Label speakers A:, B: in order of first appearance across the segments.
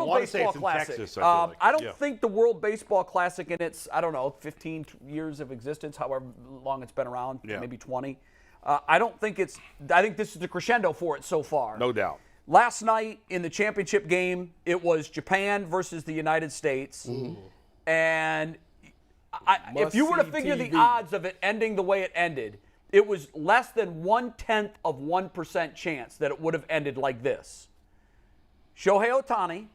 A: World Baseball Classic.
B: Texas,
A: I don't think the World Baseball Classic in its, 15 years of existence, however long it's been around, maybe 20. I think this is the crescendo for it so far.
B: No doubt.
A: Last night in the championship game, it was Japan versus the United States.
C: Mm-hmm.
A: And if you were to figure the odds of it ending the way it ended, it was less than 0.1% chance that it would have ended like this. Shohei Ohtani,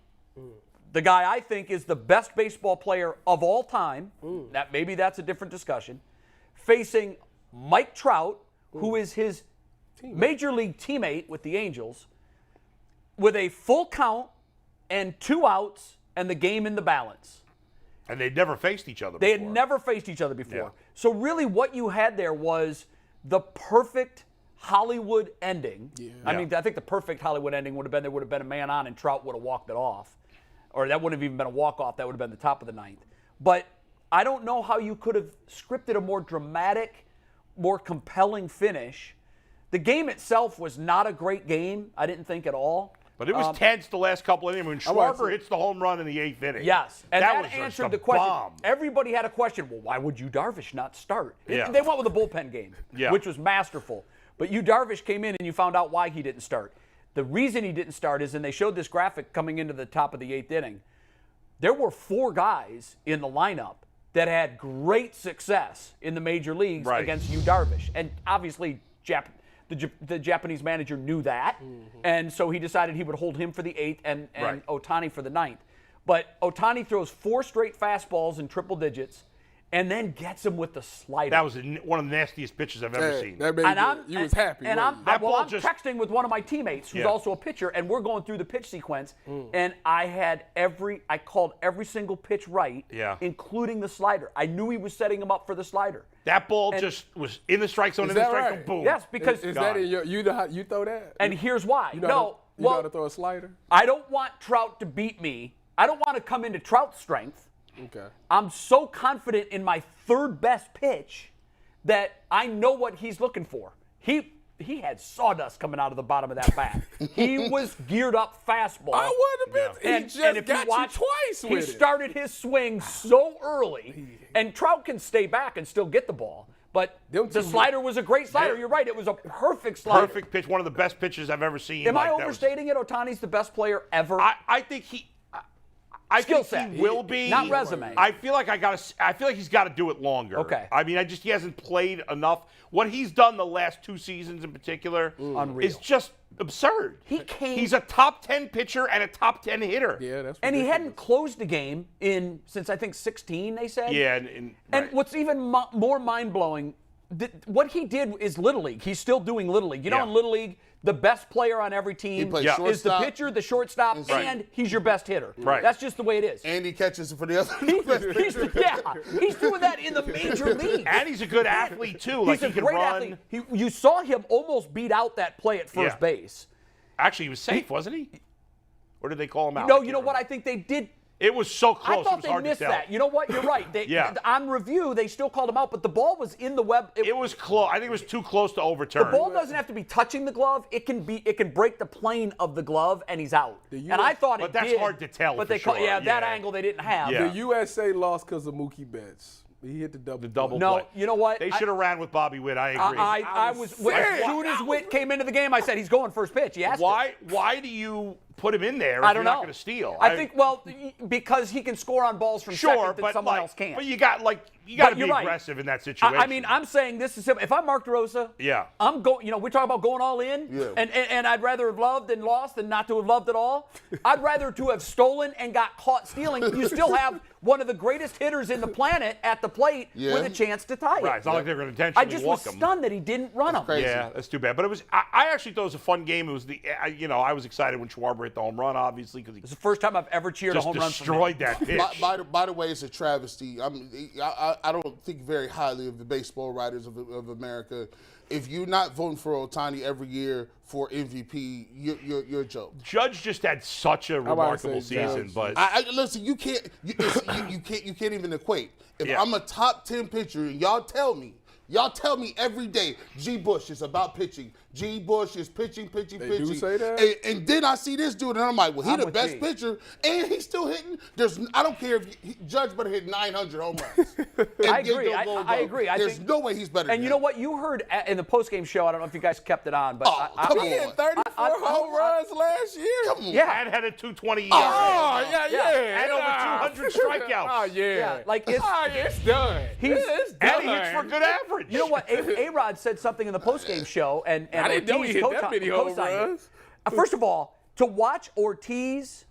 A: the guy I think is the best baseball player of all time, maybe that's a different discussion, facing Mike Trout, who is his major league teammate with the Angels, with a full count and 2 outs and the game in the balance.
B: And they'd never faced each other before.
A: They had never faced each other before.
B: Yeah.
A: So really what you had there was the perfect Hollywood ending. Yeah. I mean, I think the perfect Hollywood ending would have been there would have been a man on and Trout would have walked it off. Or that wouldn't have even been a walk-off. That would have been the top of the ninth. But I don't know how you could have scripted a more dramatic, more compelling finish. The game itself was not a great game, I didn't think at all.
B: But it was tense the last couple of innings when Schwarber hits the home run in the 8th inning.
A: Yes, and that
B: was
A: answered the question. Everybody had a question. Well, why would Yu Darvish not start? They went with a bullpen game, which was masterful. But Yu Darvish came in and you found out why he didn't start. The reason he didn't start is, and they showed this graphic coming into the top of the 8th inning, there were 4 guys in the lineup that had great success in the major leagues against Yu Darvish. And obviously, the Japanese manager knew that, and so he decided he would hold him for the 8th and Ohtani for the 9th. But Ohtani throws 4 straight fastballs in triple digits and then gets him with the slider.
B: That was one of the nastiest pitches I've ever seen.
C: That made you was happy.
A: And I'm texting with one of my teammates who's also a pitcher, and we're going through the pitch sequence, and I called every single pitch right, including the slider. I knew he was setting him up for the slider.
B: That ball just was in the strike zone, in the strike zone, boom.
A: Yes, because
C: is that in you know how you throw that?
A: And here's why.
C: You know how to throw a slider?
A: I don't want Trout to beat me. I don't want to come into Trout's strength.
C: Okay.
A: I'm so confident in my 3rd best pitch that I know what he's looking for. He had sawdust coming out of the bottom of that bat. He was geared up fastball.
C: I would have been. He just got you twice with it.
A: He started his swing so early, and Trout can stay back and still get the ball. But the slider was a great slider. You're right. It was a perfect slider.
B: Perfect pitch. One of the best pitches I've ever seen.
A: Am I overstating it? Ohtani's the best player ever?
B: I think he...
A: Skill set.
B: He will be.
A: Not resume.
B: I feel like he's got to do it longer.
A: Okay.
B: I mean, he hasn't played enough. What he's done the last 2 seasons in particular is just absurd. He's a top 10 pitcher and a top 10 hitter.
C: Yeah, that's.
A: And he hadn't closed a game since I think 16. They said.
B: Yeah,
A: and what's even more mind blowing, what he did is Little League. He's still doing Little League. You know, in Little League, the best player on every team is the pitcher, the shortstop, and he's your best hitter.
B: Right.
A: That's just the way it is.
D: And he catches for the other.
A: He's doing that in the major leagues.
B: And he's a good athlete too.
A: He's a great athlete. You saw him almost beat out that play at first base.
B: Actually, he was safe, wasn't he? Or did they call him out?
A: No, you know what? I think they did.
B: It was so close.
A: I thought they missed that. You know what? You're right. On review, they still called him out, but the ball was in the web.
B: It was close. I think it was too close to overturn.
A: The ball doesn't have to be touching the glove. It can break the plane of the glove, and he's out. And I thought
B: but that's hard to tell.
A: But that angle they didn't have.
C: The USA lost because of Mookie Betts. He hit the double.
A: No,
B: play.
A: You know what?
B: They should have ran with Bobby Witt. I agree.
A: As soon as Witt came into the game, I said he's going first pitch. He asked
B: Why do you put him in there if
A: I don't
B: you're
A: know.
B: not going to steal?
A: I think because he can score on balls from second that someone else can't.
B: But you got to be aggressive in that situation.
A: I mean, I'm saying this is simple. If I'm Mark DeRosa, I'm going. You know, we're talking about going all in, and I'd rather have loved and lost than not to have loved at all. I'd rather to have stolen and got caught stealing. You still have one of the greatest hitters in the planet at the plate with a chance to tie it.
B: Right, it's not like they're going to intentionally
A: I just
B: walk
A: was
B: him.
A: stunned that he didn't run him.
B: Yeah, that's too bad. But it was. I actually thought it was a fun game. It was I was excited when Schwarber hit the home run, obviously, because
A: it's the first time I've ever cheered a home run.
B: Destroyed that pitch.
D: By the way, it's a travesty. I don't think very highly of the baseball writers of America. If you're not voting for Ohtani every year for MVP, you're a joke.
B: Judge just had such a remarkable season, but
D: listen, you can't even equate. If I'm a top 10 pitcher and y'all tell me every day, G. Bush is about pitching. G. Bush is pitching.
C: They do say that?
D: And then I see this dude, and I'm like, well, he's
A: I'm
D: the
A: with
D: best
A: G.
D: pitcher, and he's still hitting. I don't care if Judge better hit 900 home runs.
A: I agree. I agree.
D: There's no way he's better than
A: And you know what? You heard in the postgame show, I don't know if you guys kept it on, but
C: He hit 34 home runs last year.
D: Come on.
A: Yeah.
B: And had a 220 ERA.
C: Oh, yeah.
B: And over 200 strikeouts.
C: Oh, yeah.
A: Yeah, like
C: it's done. It's done.
B: And he hits for good average.
A: You know what? A-Rod said something in the postgame show, and
C: I didn't know he hit that many home runs.
A: First of all, to watch Ortiz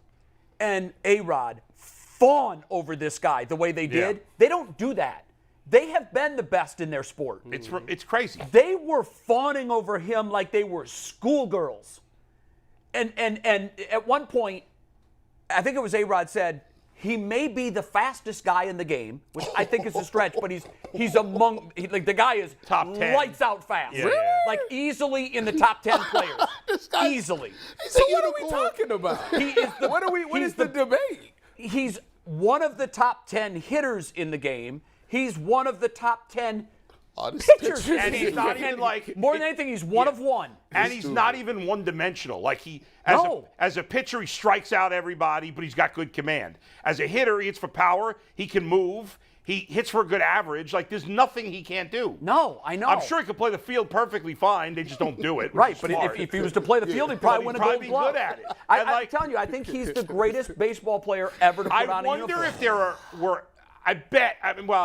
A: and A-Rod fawn over this guy the way they did, they don't do that. They have been the best in their sport.
B: It's crazy.
A: They were fawning over him like they were schoolgirls. And at one point, I think it was A-Rod said, he may be the fastest guy in the game, which I think is a stretch, but he's among the guy is
B: Top 10.
A: lights out fast.
B: Yeah. Really?
A: Like easily in the top 10 players. Easily.
C: So what are we talking about?
A: He is the,
C: What is the debate?
A: He's one of the top 10 hitters in the game. He's one of the top 10 pitchers.
B: And he's not even like
A: more than anything, he's one of one.
B: And he's not even one-dimensional. Like as a pitcher, he strikes out everybody, but he's got good command. As a hitter, he hits for power. He can move. He hits for a good average. Like there's nothing he can't do.
A: No, I know.
B: I'm sure he could play the field perfectly fine. They just don't do it.
A: Right, but if he was to play the field, he'd probably win a Gold
B: be
A: Glove.
B: good at it.
A: I'm telling you, I think he's the greatest baseball player ever to put on a uniform.
B: I wonder if there were. I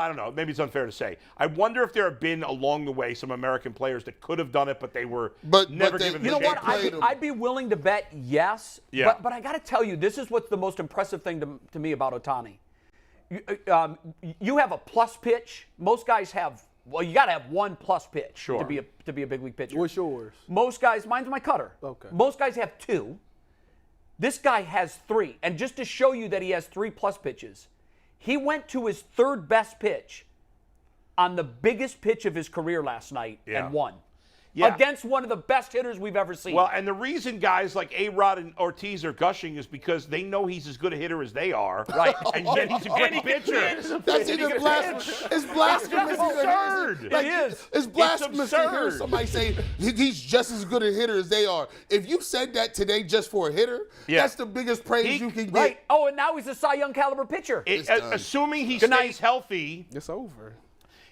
B: don't know. Maybe it's unfair to say. I wonder if there have been along the way some American players that could have done it, but they were never given the
A: chance. You know what?
B: chance.
A: I'd be willing to bet yes.
B: Yeah.
A: But I got to tell you, this is what's the most impressive thing to me about Ohtani. You have a plus pitch. Most guys have. Well, you got to have one plus pitch to be a big league pitcher.
C: What's yours?
A: Most guys, mine's my cutter.
C: Okay.
A: Most guys have two. This guy has three. And just to show you that he has 3 plus pitches, he went to his third best pitch on the biggest pitch of his career last night and won.
B: Yeah.
A: Against one of the best hitters we've ever seen.
B: Well, and the reason guys like A-Rod and Ortiz are gushing is because they know he's as good a hitter as they are.
A: Right.
B: And yet he's a great pitcher.
D: That's even blasphemous. It's blasphemous.
B: It's absurd.
D: Like,
A: It is.
D: It's blasphemous to hear
B: absurd.
D: somebody say he's just as good a hitter as they are. If you said that today just for a hitter, that's the biggest praise you can get.
A: Right. Oh, and now he's a Cy Young caliber pitcher.
B: Assuming he
A: Good night.
B: stays healthy,
C: It's over.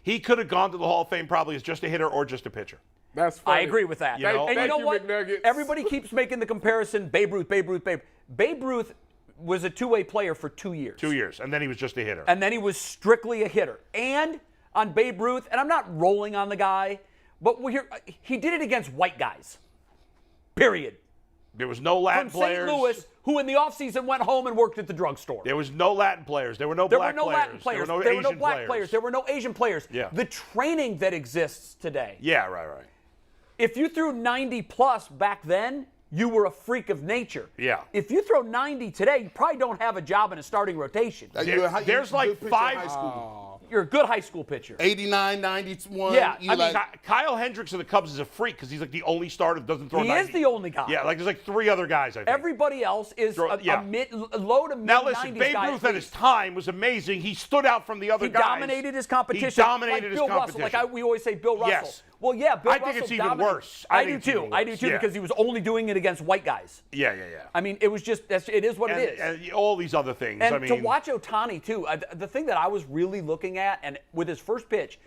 B: he could have gone to the Hall of Fame probably as just a hitter or just a pitcher.
C: That's funny.
A: I agree with that.
B: You know?
A: And you know what?
C: McNuggets.
A: Everybody keeps making the comparison, Babe Ruth. Babe Ruth was a two-way player for 2 years.
B: 2 years, and then he was just a hitter.
A: And then he was strictly a hitter. And on Babe Ruth, and I'm not rolling on the guy, but he did it against white guys. Period.
B: There was no Latin
A: From St.
B: players.
A: Louis, who in the offseason went home and worked at the drugstore.
B: There was no Latin players. There were no black players.
A: Latin players.
B: There were no
A: there
B: Asian
A: were no black
B: players.
A: players. There were no Asian players.
B: Yeah.
A: The training that exists today.
B: Yeah, right.
A: If you threw 90 plus back then, you were a freak of nature.
B: Yeah.
A: If you throw 90 today, you probably don't have a job in a starting rotation.
B: There's like 5.
A: You're a good high school pitcher.
D: 89, 91.
A: Yeah,
D: you
A: I mean,
B: Kyle Hendricks of the Cubs is a freak because he's like the only starter that doesn't throw 90.
A: He is the only guy.
B: Yeah, like there's like 3 other guys, I think.
A: Everybody else is low to mid 90s
B: Now listen, Babe Ruth at his time was amazing. He stood out from the other guys.
A: He dominated his competition.
B: He dominated
A: like
B: his
A: Bill
B: competition.
A: Russell, like we always say, Bill Russell.
B: Yes.
A: Well, yeah, Bill
B: I
A: Russell
B: think it's even
A: dominated.
B: worse.
A: I do too. I do too
B: Yeah.
A: because he was only doing it against white guys.
B: Yeah.
A: I mean, it was just it is what it is.
B: And all these other things.
A: And
B: I mean,
A: to watch Ohtani too, the thing that I was really looking at, and with his first pitch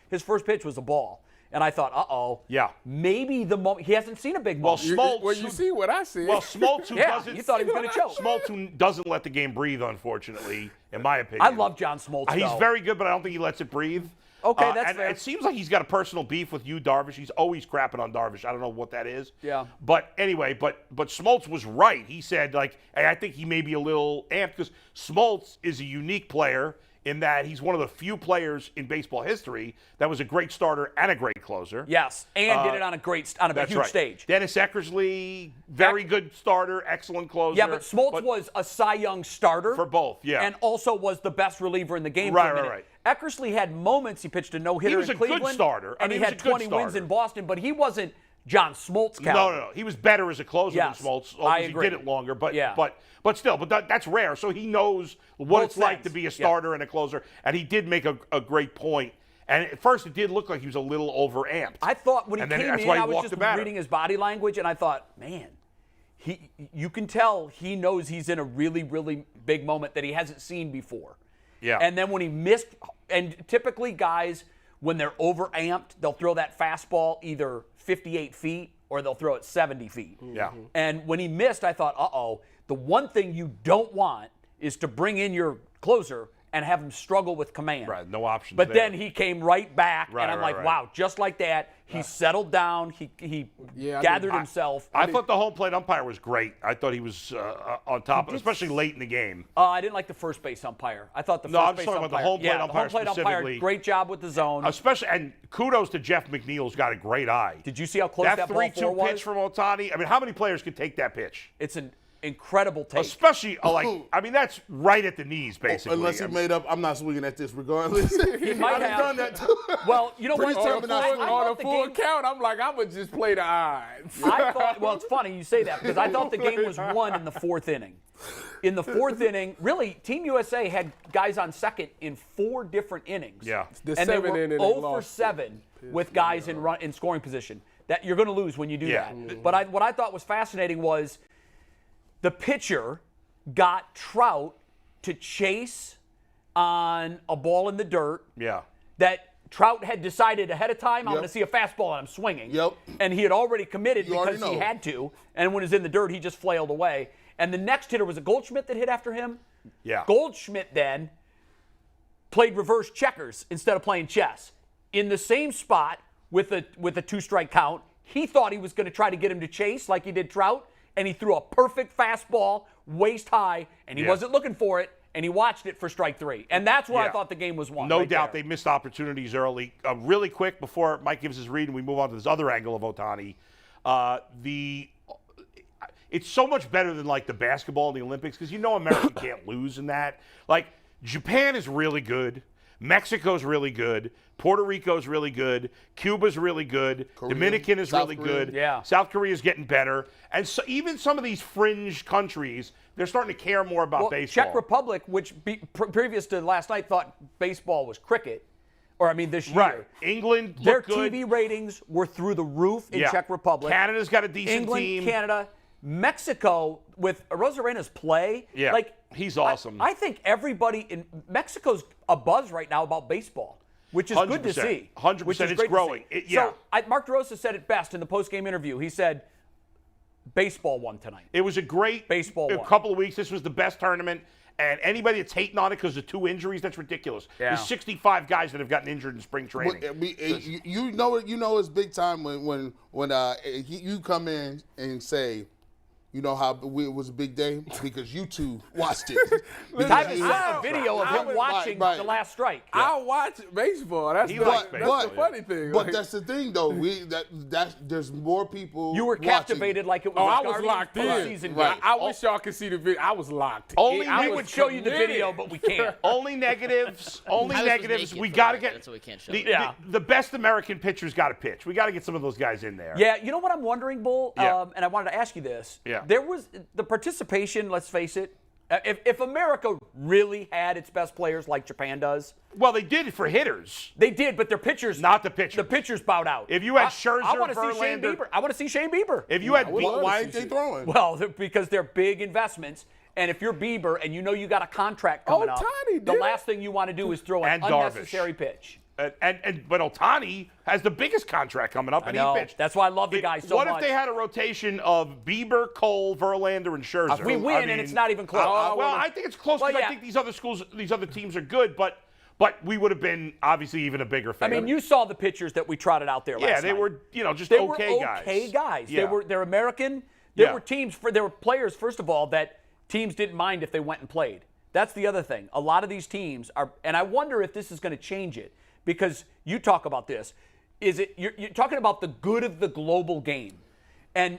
A: was a ball. And I thought,
B: Yeah.
A: maybe the moment, he hasn't seen a big
B: Well,
A: moment.
B: Smoltz.
C: Well, you see what I see.
B: Well, Smoltz, who doesn't.
A: You thought he was going to choke.
B: Smoltz, who doesn't let the game breathe, unfortunately, in my opinion.
A: I love John Smoltz,
B: He's
A: though.
B: very good, but I don't think he lets it breathe.
A: Okay, that's
B: and
A: fair.
B: It seems like he's got a personal beef with you, Darvish. He's always crapping on Darvish. I don't know what that is.
A: Yeah.
B: But anyway, but Smoltz was right. He said, like, hey, I think he may be a little amped because Smoltz is a unique player in that he's one of the few players in baseball history that was a great starter and a great closer.
A: Yes, and did it on a huge stage.
B: Dennis Eckersley, very good starter, excellent closer.
A: Yeah, but Smoltz was a Cy Young starter.
B: For both, yeah.
A: And also was the best reliever in the game for a minute.
B: Right.
A: Eckersley had moments. He pitched a no-hitter in Cleveland.
B: He was a good starter.
A: And he had 20 wins in Boston, but he wasn't John Smoltz caliber.
B: No. He was better as a closer than Smoltz.
A: I agree.
B: He did it longer, but still, that's rare. So he knows what it's like to be a starter and a closer. And he did make a great point. And at first, it did look like he was a little overamped.
A: I thought when he came in, I was just
B: reading
A: reading his body language, and I thought, man, you can tell he knows he's in a really, really big moment that he hasn't seen before.
B: Yeah.
A: And then when he missed, and typically guys, when they're overamped, they'll throw that fastball either 58 feet or they'll throw it 70 feet.
B: Yeah.
A: And when he missed, I thought, uh-oh, the one thing you don't want is to bring in your closer and have him struggle with command.
B: Right, no options
A: But
B: there.
A: then he came right back,
B: Right,
A: and I'm like,
B: right.
A: wow, just like that, he settled down, he gathered himself.
B: I thought the home plate umpire was great. I thought he was on top, especially late in the game.
A: I didn't like the first base umpire. I thought the
B: No,
A: first
B: I'm
A: base
B: talking
A: umpire.
B: about the home plate
A: yeah,
B: umpire
A: the home plate
B: specifically.
A: umpire, great job with the zone.
B: Especially, and kudos to Jeff McNeil's got a great eye.
A: Did you see how close that ball
B: 3-2
A: was?
B: pitch from Ohtani? I mean, how many players can take that pitch?
A: It's an incredible take.
B: Especially, I mean, that's right at the knees, basically.
D: Unless he made up, I'm not swinging at this regardless.
A: He might
D: I've
A: have
D: done that too.
A: Well, you know what?
D: Pretty
C: On a full count, I'm like, I'm going to just play the odds.
A: I thought, well, it's funny you say that because I thought the game was won in the fourth inning. In the fourth inning, really, Team USA had guys on second in 4 different innings.
B: Yeah.
C: The
A: And they
C: seventh
A: were
C: inning, they
A: 0 for
C: lost
A: 7 with guys in scoring position. That you're going to lose when you do
B: Yeah.
A: that. But what I thought was fascinating was the pitcher got Trout to chase on a ball in the dirt
B: Yeah.
A: that Trout had decided ahead of time, I'm
D: Yep.
A: going to see a fastball and I'm swinging.
D: Yep.
A: And he had already committed
D: You already
A: because he
D: know.
A: had to. And when it was in the dirt, he just flailed away. And the next hitter was a Goldschmidt that hit after him.
B: Yeah.
A: Goldschmidt then played reverse checkers instead of playing chess. In the same spot with a 2-strike count, he thought he was going to try to get him to chase like he did Trout, and he threw a perfect fastball waist high, and he wasn't looking for it, and he watched it for strike 3. And that's where I thought the game was won.
B: No
A: right
B: doubt
A: there.
B: they missed opportunities early. Really quick before Mike gives his read and we move on to this other angle of Ohtani, it's so much better than like the basketball in the Olympics because America can't lose in that. Like Japan is really good, Mexico's really good, Puerto Rico's really good, Cuba's really good, Dominican is
D: South
B: really
D: Korea.
B: good,
A: Yeah.
B: South Korea's getting better, and so even some of these fringe countries, they're starting to care more about baseball.
A: Czech Republic, which previous to last night thought baseball was cricket, or I mean this year.
B: Right. England
A: Their
B: looked good.
A: TV ratings were through the roof in Czech Republic.
B: Canada's got a decent
A: England,
B: team.
A: Canada, Mexico with Rosarena's play.
B: Yeah,
A: like
B: he's awesome.
A: I think everybody in Mexico's a buzz right now about baseball, which is good to
B: 100%.
A: see.
B: 100%.
A: Which is
B: It's
A: great to
B: growing.
A: see.
B: Yeah.
A: So Mark DeRosa said it best in the post-game interview. He said, baseball won tonight.
B: It was a great
A: Baseball
B: a
A: won.
B: couple of weeks. This was the best tournament. And anybody that's hating on it because of 2 injuries, that's ridiculous.
A: Yeah.
B: There's 65 guys that have gotten injured in spring training.
D: You know it's big time when you come in and say, you know how it was a big day because you two watched it.
A: Tyvus sent a video of him watching
D: right.
A: the last strike.
C: I watch baseball. That's
B: likes
C: the
B: baseball,
C: funny thing.
D: But
C: Like,
D: that's the thing, though. There's more people.
A: You were
D: watching.
C: I was locked in.
A: Season
D: Right.
A: game.
C: I wish y'all could see the video. I was locked.
B: Only
C: I
A: We
C: was
A: would show you the
C: committed.
A: video, but we can't.
B: Only negatives. Only
E: Tyvus was
B: negatives.
E: naked
B: We
E: for
B: got to
E: that.
B: get
E: That's what we can't show.
B: the best American pitchers got to pitch. We got to get some of those guys in there.
A: Yeah, you know what I'm wondering, Bull?
B: Yeah.
A: And I wanted to ask you this.
B: Yeah.
A: There was the participation, let's face it, if America really had its best players like Japan does,
B: Well, they did it for hitters.
A: they did, but their pitchers,
B: Not the pitchers.
A: The pitchers bowed out.
B: If you had Scherzer,
A: I want to see Shane
B: Verlander-
A: Bieber. I want to see Shane Bieber.
B: If you had
D: Why ain't they throwing?
A: Well, because they're big investments. And if you're Bieber and you know you got a contract coming up,
C: Ohtani
A: the
C: did
A: last thing you want to do is throw an
B: And Darvish.
A: unnecessary pitch.
B: but Ohtani has the biggest contract coming up, and
A: I know.
B: he pitched.
A: That's why I love the guy so
B: What
A: much.
B: if they had a rotation of Bieber, Cole, Verlander, and Scherzer?
A: We win,
B: I
A: and
B: mean,
A: it's not even close.
B: I think it's close
A: Well,
B: because
A: yeah.
B: I think these other teams are good, but we would have been obviously even a bigger
A: I
B: fan.
A: mean, you saw the pitchers that we trotted out there last
B: yeah, they
A: night.
B: were just
A: They
B: okay
A: were
B: guys.
A: okay guys.
B: Yeah.
A: They're American. There
B: Yeah.
A: were teams there were players, first of all, that teams didn't mind if they went and played. That's the other thing. A lot of these teams are, and I wonder if this is going to change it, because you talk about this. You're talking about the good of the global game, and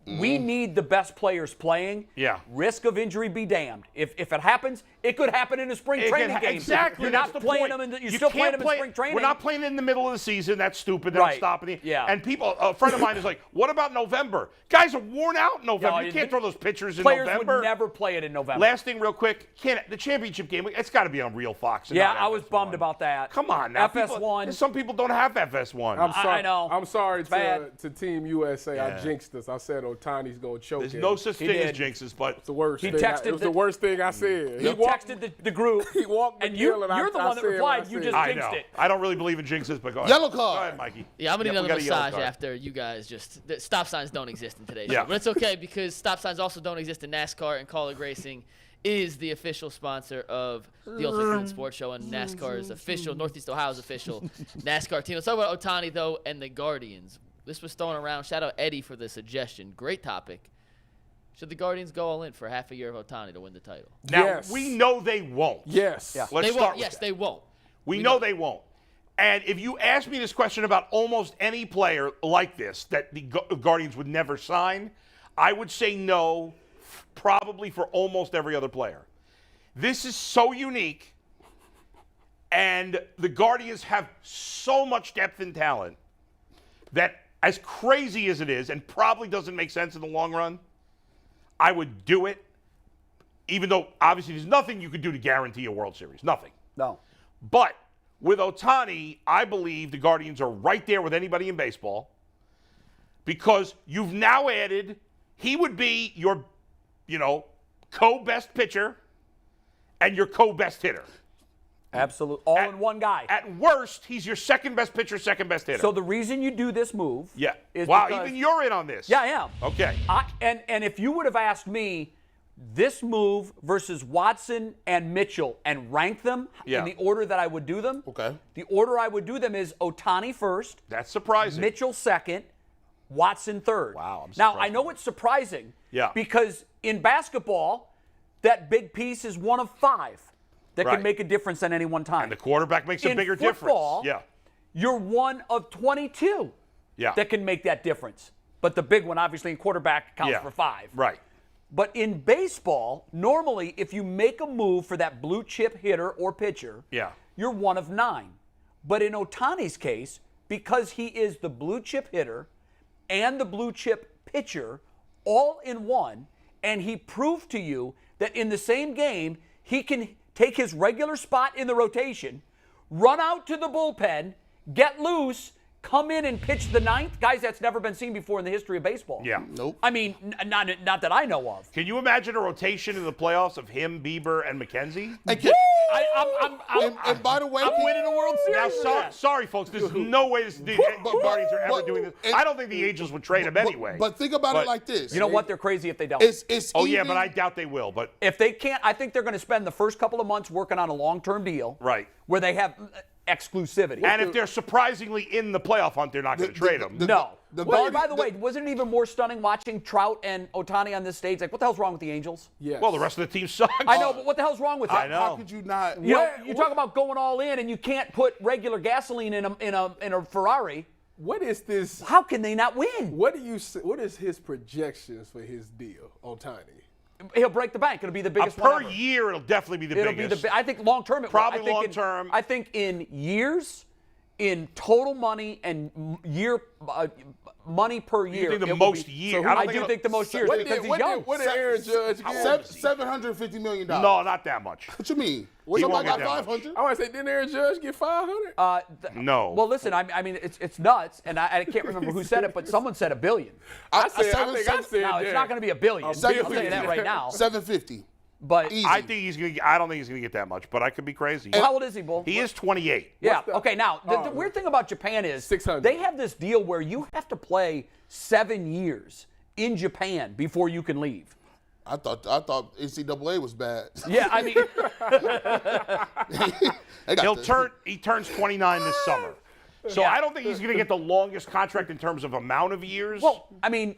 A: we need the best players playing.
B: Yeah.
A: Risk of injury be damned. If it happens, it could happen in a spring training game.
B: Exactly.
A: You're
B: that's
A: not
B: the
A: playing
B: point.
A: them. You're still playing them in spring training.
B: We're not playing in the middle of the season. That's stupid. They're
A: Right.
B: stopping it.
A: Yeah.
B: And a friend of mine is like, what about November? Guys are worn out in November.
A: No,
B: you can't throw those pitchers in
A: Players
B: November.
A: would never play it in November.
B: Last thing, real quick, the championship game, it's got to be on Real Fox. And
A: yeah,
B: not
A: I was
B: FS1.
A: bummed about that.
B: Come on now.
A: FS1.
B: Some people don't have FS1.
C: I'm sorry.
A: I know.
C: I'm sorry
A: It's bad.
C: to Team USA.
B: Yeah.
C: I jinxed us. I said Ohtani's going to choke
B: There's
C: him.
B: no such thing as
A: did.
B: jinxes, but
C: It's the worst
A: He
C: thing.
A: texted
C: It was
A: the-
C: the worst thing I said.
A: He texted the group.
C: He walked
A: and
C: McGill
A: you're
C: and
A: the
C: I
A: one that
C: said what
A: replied.
C: I
A: You
C: said.
A: just
B: I
A: jinxed
B: know.
A: it.
B: I don't really believe in jinxes, but go ahead.
D: Yellow
B: Go
D: card.
B: ahead, Mikey.
E: Yeah, I'm gonna need
B: Yep, we
E: another
B: got a yellow
E: massage
B: card.
E: after you guys the stop signs don't exist in today's
B: Yeah.
E: show. But it's okay because stop signs also don't exist in NASCAR, and Kaulig Racing is the official sponsor of the Ultimate Field Sports Show and NASCAR's official, Northeast Ohio's official NASCAR team. Let's talk about Ohtani, though, and the Guardians. This was thrown around. Shout out Eddie for the suggestion. Great topic. Should the Guardians go all in for half a year of Ohtani to win the title?
B: Now,
C: Yes.
B: we know they won't.
C: Yes.
A: Yeah.
B: Let's
E: They
B: start
E: won't.
B: with
E: Yes,
B: that.
E: they won't.
B: We know they won't. And if you ask me this question about almost any player like this that the Guardians would never sign, I would say no, probably for almost every other player. This is so unique, and the Guardians have so much depth and talent that, as crazy as it is, and probably doesn't make sense in the long run, I would do it, even though obviously there's nothing you could do to guarantee a World Series. Nothing.
A: No.
B: But with Ohtani, I believe the Guardians are right there with anybody in baseball because you've now added, he would be your, co-best pitcher and your co-best hitter.
A: Absolutely. All in one guy.
B: At worst, he's your second-best pitcher, second-best hitter.
A: So the reason you do this move is
B: wow,
A: because,
B: even you're in on this.
A: Yeah, I am.
B: Okay.
A: And if you would have asked me this move versus Watson and Mitchell and rank them in the order that I would do them,
D: Okay.
A: the order I would do them is Ohtani first,
B: That's surprising.
A: Mitchell second, Watson third.
B: Wow, I'm
A: Now,
B: surprised.
A: I know it's surprising
B: Yeah.
A: because in basketball, that big piece is one of five that
B: Right.
A: can make a difference at any one time.
B: And the quarterback makes a
A: In
B: bigger
A: football,
B: difference.
A: You're one of 22
B: Yeah.
A: that can make that difference. But the big one, obviously, in quarterback counts for five.
B: Right.
A: But in baseball, normally, if you make a move for that blue chip hitter or pitcher, you're one of 9. But in Ohtani's case, because he is the blue chip hitter and the blue chip pitcher all in one, and he proved to you that in the same game, he can take his regular spot in the rotation, run out to the bullpen, get loose, come in and pitch the ninth. Guys, that's never been seen before in the history of baseball.
B: Yeah.
D: Nope.
A: I mean, not that I know of.
B: Can you imagine a rotation in the playoffs of him, Bieber, and McKenzie?
D: And by the way,
A: I'm winning a World
B: Now,
A: Series.
B: sorry, folks, there's no way the Guardians are ever doing this. I don't think the Angels would trade him anyway.
D: But think about it like this.
A: You know what? They're crazy if they don't.
D: It's
B: Oh, yeah,
D: even-
B: but I doubt they will. But
A: If they can't, I think they're going to spend the first couple of months working on a long-term deal.
B: Right.
A: Where they have exclusivity.
B: And if they're surprisingly in the playoff hunt, they're not going to trade him.
A: No.
D: the
A: Well,
D: Guardi-
A: by the way, wasn't it even more stunning watching Trout and Ohtani on this stage? Like, what the hell's wrong with the Angels?
C: Yes.
B: Well, the rest of the team sucks.
A: I know, but what the hell's wrong with them?
B: I know.
D: How could you not?
A: You know, you talk about going all in, and you can't put regular gasoline in a Ferrari.
C: What is this?
A: How can they not win?
C: What is his projections for his deal, Ohtani?
A: He'll break the bank. It'll be the biggest
B: Per
A: one ever.
B: year, it'll definitely be the
A: It'll
B: biggest.
A: be the. I think long term it
B: Probably
A: will. I think
B: long
A: in-
B: term.
A: I think in years, in total money and year money per year.
B: think the
A: it will
B: most
A: be-
B: year-
A: So
B: I don't
A: I
B: think
A: do
B: it'll-
A: think the most years
C: What
A: because
C: did,
A: he's
C: what
A: young.
C: did, what did Aaron Judge
B: How
C: get?
B: old is he?
D: $750 million.
B: No, not that much.
D: What you mean?
B: He
D: Somebody
B: won't
D: got
B: get that much.
D: 500.
C: I want to say, didn't Aaron Judge get 500?
B: No.
A: Well, listen. I mean, it's nuts, and I can't remember who said it, but someone said $1 billion.
C: I think I said
A: Now it's
C: that.
A: not going to be $1 billion. I'll tell you that right now.
D: 750.
A: But
D: Easy.
B: I don't think he's going to get that much, but I could be crazy.
A: how old is he, Bull?
B: He is 28.
A: Yeah.
C: the-
A: Okay. Now the weird thing about Japan is
C: 600.
A: they have this deal where you have to play 7 years in Japan before you can leave.
D: I thought NCAA was bad.
A: Yeah. I mean,
D: They got
B: He turns 29 this summer. So
A: Yeah.
B: I don't think he's going to get the longest contract in terms of amount of years.
A: well, I mean,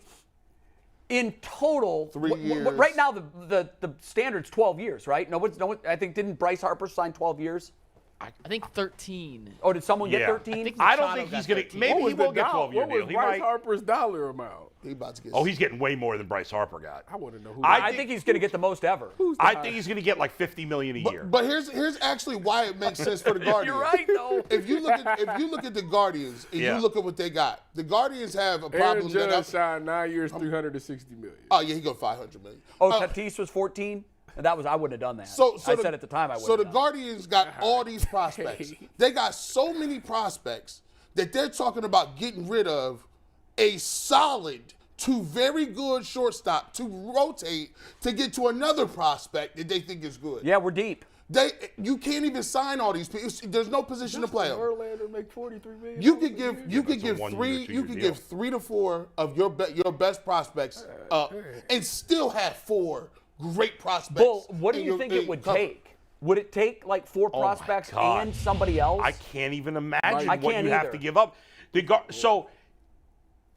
A: in total,
D: 3 years.
A: right now the standard's 12 years, right? No one. I think didn't Bryce Harper sign 12 years?
E: I think 13.
A: Oh, did someone get
B: Yeah.
A: 13?
B: I don't think he's going to. Maybe he will get 12-year
C: What
B: deal.
C: was
B: He
C: Bryce
B: might.
C: Harper's dollar amount?
D: He about to get.
B: Oh, he's getting way more than Bryce Harper got.
C: I want to know who.
A: I think he's going to get the most ever.
B: I think he's going to get like $50 million a year.
D: But here's actually why it makes sense for the Guardians.
A: You're right, though.
D: If you look at the Guardians and
B: Yeah.
D: you look at what they got, the Guardians have a
C: Aaron
D: problem.
C: Judge signed 9 years, $360 million.
D: Oh yeah, he got $500 million.
A: Oh, Tatis was 14? And I wouldn't have done that. I said at the time I wouldn't
D: So
A: have
D: the
A: done
D: Guardians got all these prospects. They got so many prospects that they're talking about getting rid of a solid to very good shortstop to rotate to get to another prospect that they think is good.
A: Yeah, we're deep.
D: You can't even sign all these people. There's no position to play them.
C: Verlander make $43 million.
D: You could give
B: That's a 1 year, 2 year deal.
D: give 3 to 4 of your best prospects up and still have 4 great prospects.
A: Well, what do you think it would take? Would it take like 4
B: Oh my
A: prospects
B: God.
A: and somebody else?
B: I can't even imagine
A: I
B: what
A: can't
B: you have
A: either.
B: to give up. So,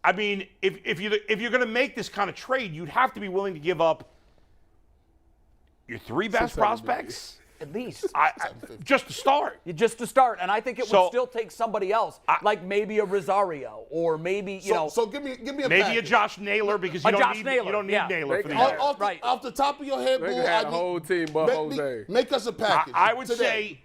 B: I mean, if you're going to make this kind of trade, you'd have to be willing to give up your 3 best
C: $600 million.
B: prospects.
A: At least.
B: Just to start.
A: Just to start. And I think it would
B: So-
A: still take somebody else, like maybe a Rosario or maybe,
D: So give me a
B: Maybe a
D: package.
B: Josh Naylor because you
A: A
B: don't
A: Josh
B: need
A: Naylor,
B: you don't need
A: yeah.
B: Naylor for the
C: They-
B: year.
D: Off the top of your head,
C: They
D: Bull,
C: could have
D: I
C: the
D: need-
C: whole team but Jose.
D: Make us a package.
B: I would
D: today.
B: say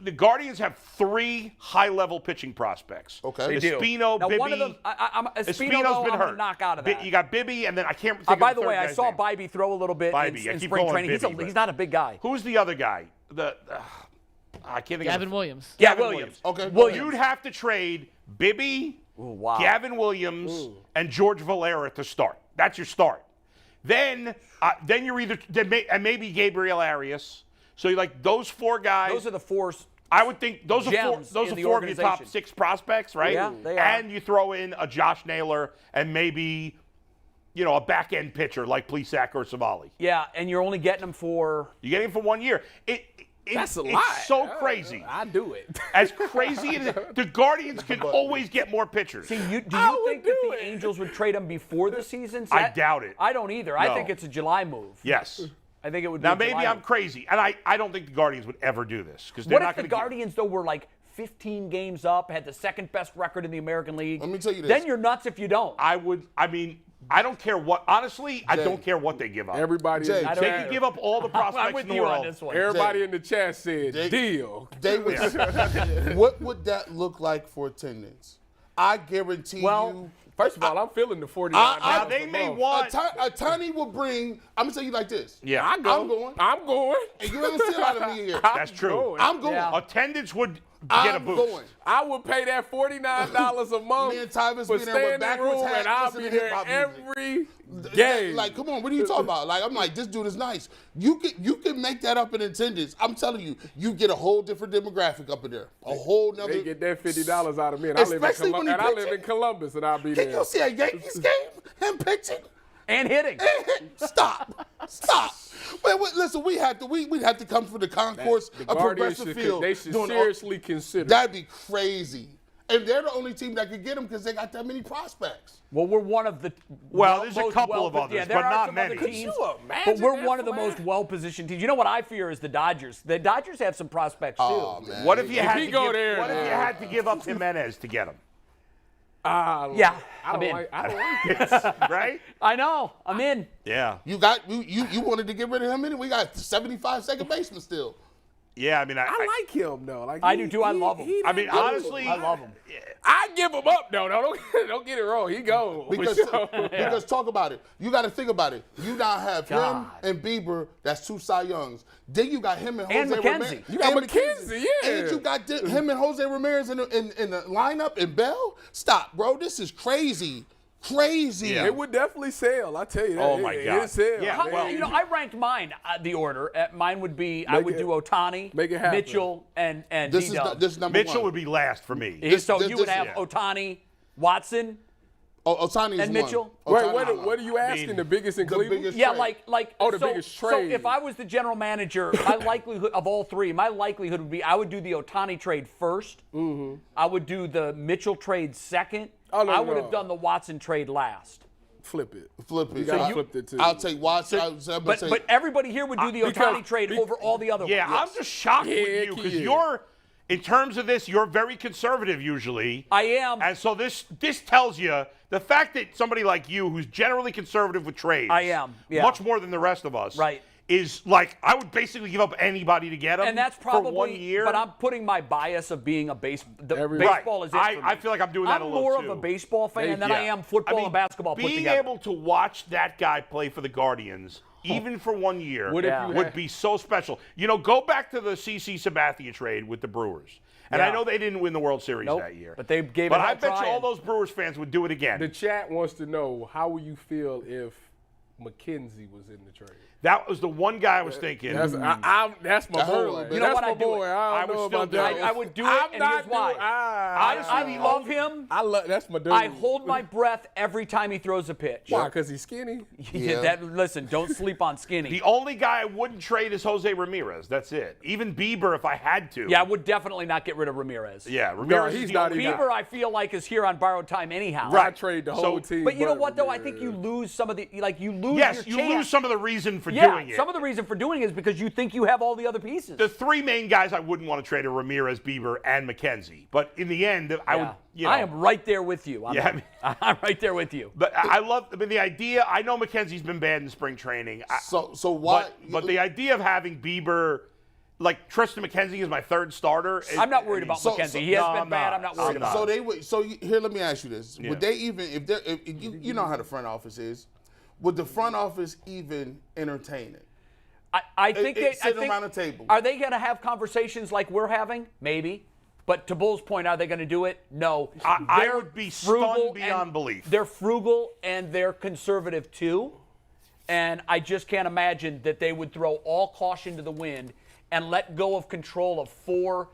B: the Guardians have 3 high-level pitching prospects.
D: Okay. They
A: do.
B: Espino,
A: Now,
B: Bibby.
A: one of them, Espino,
B: Espino's
A: though,
B: been
A: I'm
B: hurt.
A: going to knock out of that.
B: You got Bibby, and then I can't think of
A: By
B: the
A: the
B: third
A: way, I
B: guy's
A: saw
B: name.
A: Bibby throw a little bit
B: Bibby. I
A: in
B: keep
A: spring
B: calling
A: training.
B: Bibby, but-
A: He's not a big guy.
B: Who's the other guy? I can't think
E: Gavin
B: of
E: Williams.
B: Gavin
A: Williams.
D: Okay.
A: Williams.
B: You'd have to trade Bibby,
A: wow.
B: Gavin Williams, and George Valera to start. That's your start. Then you're either and maybe Gabriel Arias. So you like those 4 guys.
A: Those are the 4.
B: I would think those are
A: gems
B: 4
A: in the
B: of your top
A: organization.
B: 6 prospects, right?
A: Yeah, they are.
B: And you throw in a Josh Naylor and maybe a back end pitcher like Plesac or Savali.
A: Yeah, and you're only getting them for.
B: You get him for 1 year.
C: That's a
B: it's
C: lot.
B: so crazy.
C: I do it.
B: As crazy as the Guardians can always get more pitchers.
A: Do you think
C: would
A: that
C: do
A: the
C: it.
A: Angels would trade him before the season?
B: I doubt it.
A: I don't either. I
B: No.
A: think it's a July move.
B: Yes.
A: I think it would be
B: Now
A: a
B: maybe
A: July
B: I'm
A: move.
B: crazy, and I don't think the Guardians would ever do this because they're
A: What
B: not
A: if the
B: going to.
A: Guardians, though, were like 15 games up, had the 2nd best record in the American League?
D: Let me tell you this.
A: Then you're nuts if you don't.
B: I don't care what. Honestly, I
D: Jay.
B: don't care what they give up.
C: Everybody
D: Jay,
C: in the
D: they
B: They
C: chat,
B: can give up all the prospects
A: I'm
B: in
A: with
B: the
A: you
B: world.
A: on this one.
C: everybody in the chat said
D: Jay-
C: deal.
D: They would, what would that look like for attendance? I guarantee you.
C: First of all, I'm feeling the 49.
B: Now they may want.
D: Ohtani will bring. I'm gonna tell you like this.
B: Yeah,
C: I'm going.
D: And you don't see a lot of me here.
B: that's true.
D: I'm going.
A: Yeah.
B: Attendance would get a
D: I'm
B: boost.
D: going.
C: I would pay that $49 a month
D: Me and Tyvus
C: for
D: be there with
C: standing
D: backwards
C: room,
D: hats,
C: and I'll
D: listening
C: be
D: to
C: there
D: hip-hop music.
C: every game.
D: Like, come on, what are you talking about? Like, I'm like, this dude is nice. You can make that up in attendance. I'm telling you, you get a whole different demographic up in there. A whole nother.
C: They get that $50 out of me, and I live in
D: Especially when he
C: I live
D: pitching.
C: in Columbus, and I'll be
D: Can
C: there.
D: you see a Yankees game? Him pitching?
A: And hitting.
D: Stop. Wait, listen, we'd have to come from the concourse
C: The
D: of
C: Guardians
D: Progressive
C: should,
D: Field.
C: they should
D: doing all-
C: seriously consider.
D: That'd be crazy. And they're the only team that could get them because they got that many prospects.
A: Well, we're one of the
B: Well, there's a
A: most
B: couple of others,
A: yeah, there
B: but
A: are
B: not
A: some
B: many.
A: other
B: Could
A: teams,
C: you imagine
A: but we're
C: that
A: one of the
C: flag?
A: most well-positioned teams. You know what I fear is the Dodgers. The Dodgers have some prospects too.
D: Oh, man.
B: What if you had
C: he
B: to
C: go
B: give,
C: there,
B: What if you
C: man.
B: had to give up Jimenez to get him?
A: Yeah,
C: I
A: I'm
C: don't
A: in.
C: like. I don't like it.
B: Right?
A: I know. I'm in.
B: Yeah.
D: You wanted to get rid of him, and we got 75 second baseman still.
B: Yeah. I mean,
C: I like him though. Like
A: I do too. I love him.
B: I mean, honestly,
A: I love him.
C: I give him up though. No, don't get it wrong. He go
D: Because, because talk about it. You got to think about it. You now have
A: God.
D: him and Bieber. That's 2 Cy Youngs. Then you got him and
A: And
D: Jose
A: McKenzie.
D: Ramirez.
C: You got
D: And
C: McKenzie, yeah.
D: And you got him and Jose Ramirez in the lineup and Bell. Stop, bro. This is crazy. Crazy.
B: Yeah.
C: It would definitely sell. I tell you that.
B: Oh, my
C: It-
B: God.
C: It'd sell.
B: Yeah,
A: How-
B: well-
A: I ranked mine the order. Mine would be I would
C: it-
A: do Ohtani,
C: make it happen.
A: Mitchell, and
D: This
A: D-Dub.
D: is number
B: Mitchell
D: one.
B: would be last for me.
A: So you would have
B: yeah.
A: Ohtani, Watson.
D: Ohtani is
A: And
D: one.
A: Mitchell?
C: Wait,
D: Ohtani-
C: what are you asking?
B: mean,
C: the biggest in
D: the
C: Cleveland?
D: biggest-
A: Yeah,
D: trade.
A: like
C: Oh, the
A: so,
C: biggest
A: So
C: trade.
A: if I was the general manager, my likelihood of all three, my likelihood would be I would do the Ohtani trade first. Mm-hmm. I would do the Mitchell trade second.
C: Oh, no,
A: I would
C: no.
A: have done the Watson trade last.
C: Flip it.
D: Flip it.
C: You gotta
D: I-
C: flip it too.
D: I'll take Watson.
A: But everybody here would do the
C: because-
A: Ohtani trade over all the other
B: Yeah,
A: ones.
B: I'm just shocked with
C: Yeah,
B: you because
C: yeah.
B: you're in terms of this, you're very conservative usually.
A: I am.
B: And so this tells you the fact that somebody like you, who's generally conservative with trades,
A: I am. Yeah.
B: much more than the rest of us,
A: Right.
B: is like I would basically give up anybody to get him.
A: And that's probably
B: for 1 year.
A: But I'm putting my bias of being a baseball
B: Right.
A: is it for me.
B: I feel like I'm doing that a little
A: more
B: too.
A: of a baseball fan than I am football and basketball put
B: Being
A: together.
B: able to watch that guy play for the Guardians, even for 1 year, would be so special. You know, go back to the CC Sabathia trade with the Brewers. And I know they didn't win the World Series that year.
A: But they gave
B: But
A: it
B: I
A: a
B: bet
A: try.
B: you all those Brewers fans would do it again.
C: The chat wants to know, how will you feel if McKenzie was in the trade?
B: That was the one guy I was thinking.
C: That's my boy.
A: You know what?
C: That's my boy. I
B: would
C: don't know
B: still
C: about
B: do
C: that.
B: it.
A: I would do it,
C: I'm
A: and
C: not
A: here's why.
B: Honestly,
A: I love him.
C: That's my dude.
A: I hold my breath every time he throws a pitch.
C: Why? Because he's skinny?
A: Listen, don't sleep on skinny.
B: The only guy I wouldn't trade is Jose Ramirez. That's it. Even Bieber, if I had to.
A: Yeah, I would definitely not get rid of Ramirez.
B: Yeah, Ramirez
C: he's
B: is the
C: not
B: only
C: even-
B: guy.
A: Bieber, I feel like, is here on borrowed time anyhow.
C: I trade the whole team.
A: But you know what, though? I think you lose some of the
B: Yes,
A: your
B: you
A: chance.
B: lose some of the reason for
A: Yeah,
B: doing it.
A: some of the reason for doing it is because you think you have all the other pieces.
B: The three main guys I wouldn't want to trade are Ramirez, Bieber, and McKenzie. But in the end, I would. You know,
A: I am right there with you. I'm right there with you.
B: But I love. I mean, the idea. I know McKenzie's been bad in spring training.
D: So why?
B: But the idea of having Bieber, like Tristan McKenzie, is my third starter.
A: I'm not worried about McKenzie. He has been bad. I'm not worried about
D: So
A: it.
D: they would. So here, let me ask you this: would they even, if you know how the front office is, would the front office even entertain it?
A: I think
D: Sitting around a table.
A: Are they going to have conversations like we're having? Maybe. But to Bull's point, are they going to do it? No.
B: I
A: They're
B: would be
A: frugal
B: stunned beyond
A: and-
B: belief.
A: They're frugal and they're conservative too. And I just can't imagine that they would throw all caution to the wind and let go of control of 4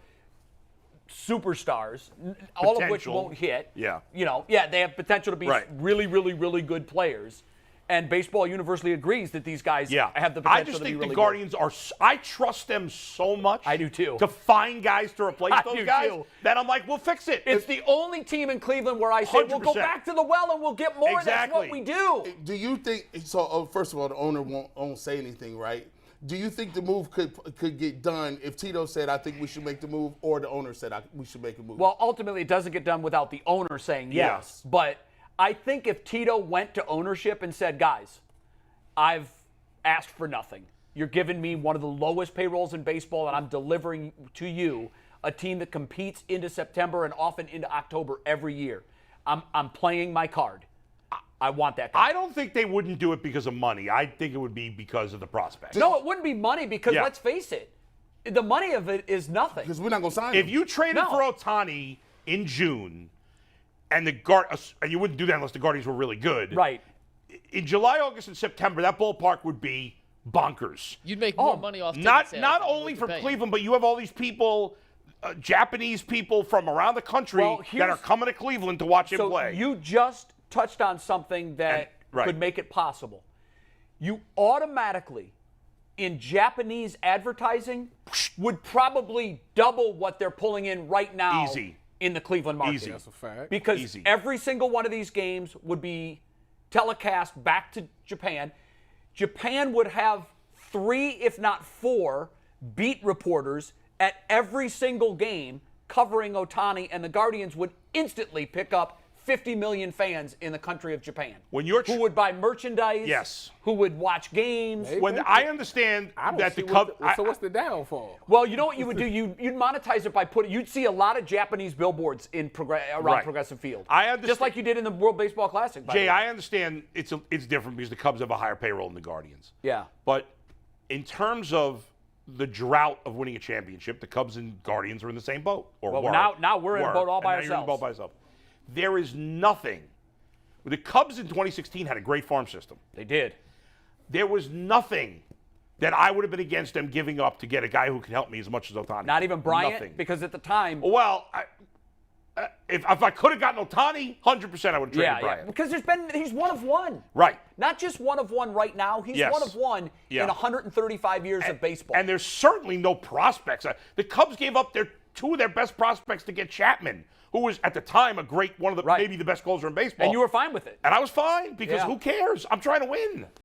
A: superstars, all of which
B: Potential.
A: won't hit.
B: Yeah.
A: They have potential to be really, really, really good players. And baseball universally agrees that these guys have the potential
B: I just
A: to be
B: think
A: really
B: the Guardians are. I trust them so much.
A: I do too.
B: To find guys to replace
A: I
B: those
A: do
B: guys,
A: too.
B: that I'm like, we'll fix it.
A: It's the only team in Cleveland where I say we'll go
B: 100%.
A: back to the well and we'll get more.
B: Exactly.
A: That's what we do.
D: Do you think so? First of all, the owner won't say anything, right? Do you think the move could get done if Tito said, "I think we should make the move," or the owner said, "We should make a move"?
A: Well, ultimately, it doesn't get done without the owner saying yes. But I think if Tito went to ownership and said, "Guys, I've asked for nothing. You're giving me one of the lowest payrolls in baseball, and I'm delivering to you a team that competes into September and often into October every year. I'm playing my card. I want that guy."
B: I don't think they wouldn't do it because of money. I think it would be because of the prospects.
A: No, it wouldn't be money because let's face it, the money of it is nothing.
D: Because we're not going to sign
B: If
D: him.
B: you traded for Ohtani in June, and and you wouldn't do that unless the Guardians were really good.
A: Right.
B: In July, August, and September, that ballpark would be bonkers.
E: You'd make more money off ticket
B: Not
E: sales
B: not
E: than
B: only
E: what
B: from
E: you're paying.
B: Cleveland, but you have all these people, Japanese people from around the country that are coming to Cleveland to watch him play.
A: You just touched on something that could make it possible. You automatically, in Japanese advertising, would probably double what they're pulling in right now in the Cleveland market.
B: Easy.
C: That's a fact.
A: Because every single one of these games would be telecast back to Japan. Japan would have 3, if not 4, beat reporters at every single game covering Ohtani, and the Guardians would instantly pick up 50 million fans in the country of Japan. Who would buy merchandise, who would watch games.
B: When I understand that the Cubs.
C: So what's the downfall?
A: Well, you know what you would do? You'd monetize it by you'd see a lot of Japanese billboards in around Progressive Field.
B: I understand.
A: Just like you did in the World Baseball Classic. By the
B: Jay,
A: way.
B: I understand it's different because the Cubs have a higher payroll than the Guardians.
A: Yeah.
B: But in terms of the drought of winning a championship, the Cubs and Guardians are in the same boat.
A: Now we're in a boat all by
B: You're in a boat
A: ourselves.
B: by yourself. There is nothing. The Cubs in 2016 had a great farm system.
A: They did.
B: There was nothing that I would have been against them giving up to get a guy who can help me as much as Ohtani.
A: Not even Bryant,
B: Nothing.
A: because at the time.
B: Well, if I could have gotten Ohtani, 100% I would have traded Bryant.
A: Because he's one of one.
B: Right.
A: Not just one of one right now. He's one of one in 135 years of baseball.
B: And there's certainly no prospects. The Cubs gave up 2 of their best prospects to get Chapman, who was at the time one of the maybe the best closer in baseball.
A: And you were fine with it.
B: And I was fine because who cares? I'm trying to win.